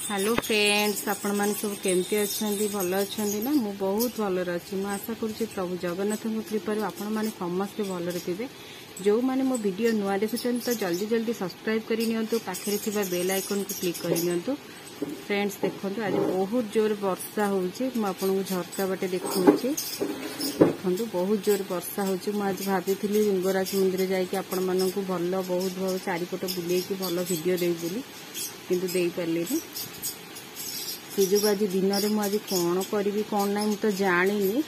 Hello friends, आपण मान सब केमती अच्छी भल अच्छा ना। मु बहुत भल अच्छी। मु आशा करुँची प्रभु जगन्नाथ कृपा आपण मैंने समस्ते भलरे थे। जो मैंने मो वीडियो नुआ देखुं तो जल्दी जल्दी सब्सक्राइब करनी, पाखे थी बेल आइकन को क्लिक करनी। फ्रेंड्स देखो आज बहुत जोर वर्षा हो झरका बाटे देखा देखो बहुत जोर वर्षा होज भाभी लिंगराज मंदिर जाकि आपण मानक भल बहुत भल चारिपट बुले भल वीडियो देवी किंतु दे पारे से जो आज दिन में मुझे कौन करी कौन ना मुझे जानी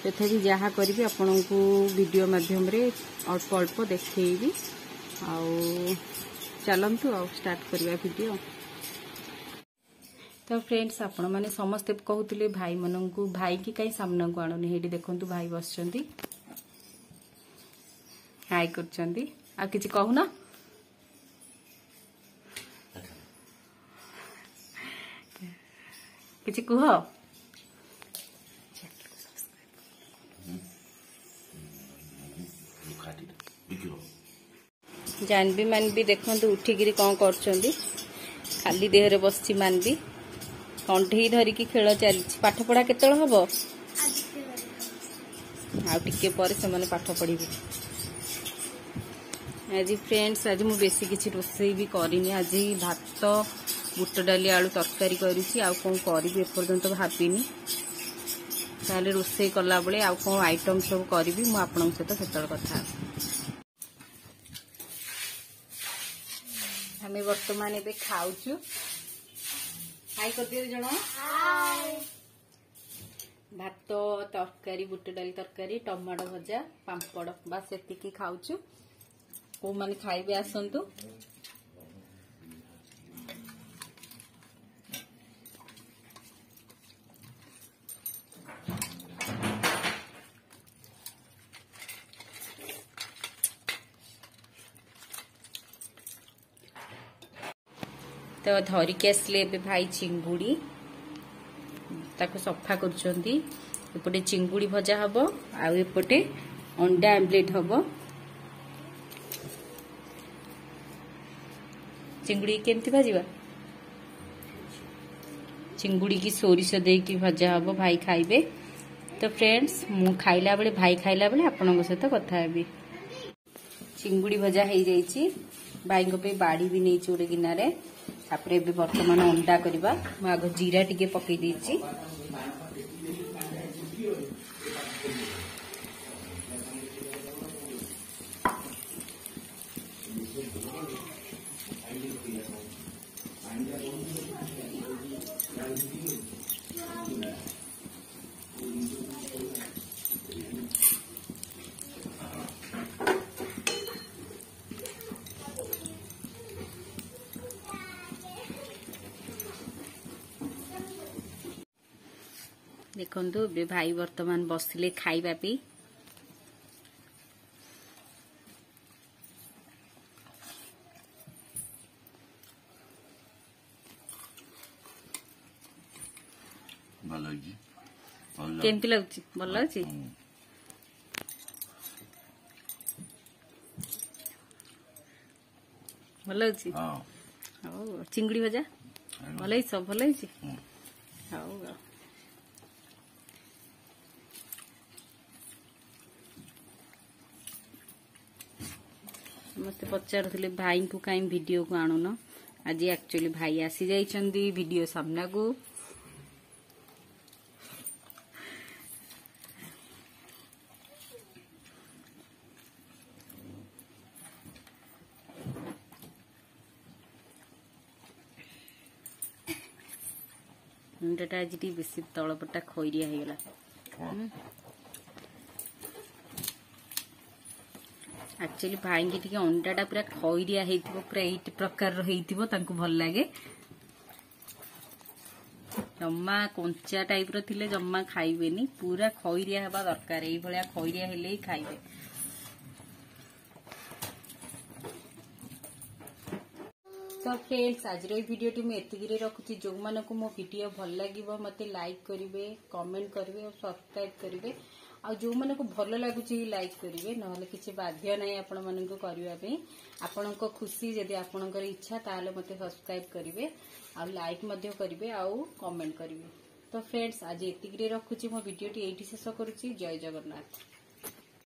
तथापि जहाँ करी आपण को वीडियो माध्यम रे अल्प अल्प देखी चलतु आ स्टार्ट करवा वीडियो। तो फ्रेंड्स आपण मैंने समस्ते कहते भाई मन को भाई की कहीं सामना को आणुनि हेटी देखु भाई बस हाय कर किसी कहूना किसी कह जानवी मानवी देखु उठिकी कौन कर खाली देहरे बस मानवी कंठे धरिकी खेल चली पाठ पढ़ा केत हम आगे पर पाठ पढ़ी। आज फ्रेंड्स आज मु बेसी किसी रोसई भी करनी। आज भात बुट डाली आलू तरकारी करी कौन करी एपर्यंत भाविनी ताले रोसई कला बेले आ कौन आइटम सब करी मु आपन सहित सेतल कथा। हमें वर्तमान एबे खाऊचु। हाय कर दियो जण भात तरकारी बुट डाली तरकारी टमाटो भजा पांपड़ बस एतिकी खाऊचु। को माने खाइबे आसंतु। तो धरिकी आसले भाई चिंगुड़ी ताको सफा करपटे चिंगुड़ी भजा हम आउपटे अंडा आमलेट हम। चिंगुड़ी केमती भाजवा चिंगुड़ी की सोरिष देकी भजा हम भाई खाइबे। तो फ्रेंड्स मु खाइला बेले भाई खाइला बेले आपन सहित कथा हेबी। चिंगुड़ी भजा हो जाइए भाई पे बाड़ी भी नहीं गोटे गिनारे तापर एबे वर्तमान अंडा करवा। आग जीरा टिके पकई देछि देखु भाई वर्तमान बसले खाइबा पे केमती लगुच भल लगुच भल लगुच चिंगुड़ी भजा भल सब भल मत पचारे भाई को कहीं वीडियो को आणुन। आज एक्चुअली भाई आसी जाइछंदी वीडियो सामना को। मुंडा आज बेसी तलपटा खैरिया हो गला। एक्चुअली भाई की अंडाटा पूरा खैरिया पूरा ये प्रकार भल लगे। जमा कंचा टाइप रे जमा खाइबेनी पूरा खैरिया हवा दरकार। ये भलिया खैरिया हेले ही खाइबे। तो फ्रेंड्स आज वीडियो टी मुझे रखुची। जो मानक मो वीडियो भल लगे मत लाइक करेंगे, कमेंट करेंगे और सब्सक्राइब करेंगे आ जो माने को भल लगुच लाइक करेंगे ना किसी बाध्य ना आपण मानक करने आपण खुशी जदि आपणकर इच्छा ताले मते सब्सक्राइब करेंगे आ लाइक करेंगे आउ कमेंट करेंगे। तो फ्रेंड्स आज एतिक रखुची मो वीडियो टी एठी शेष करूची। जय जगन्नाथ।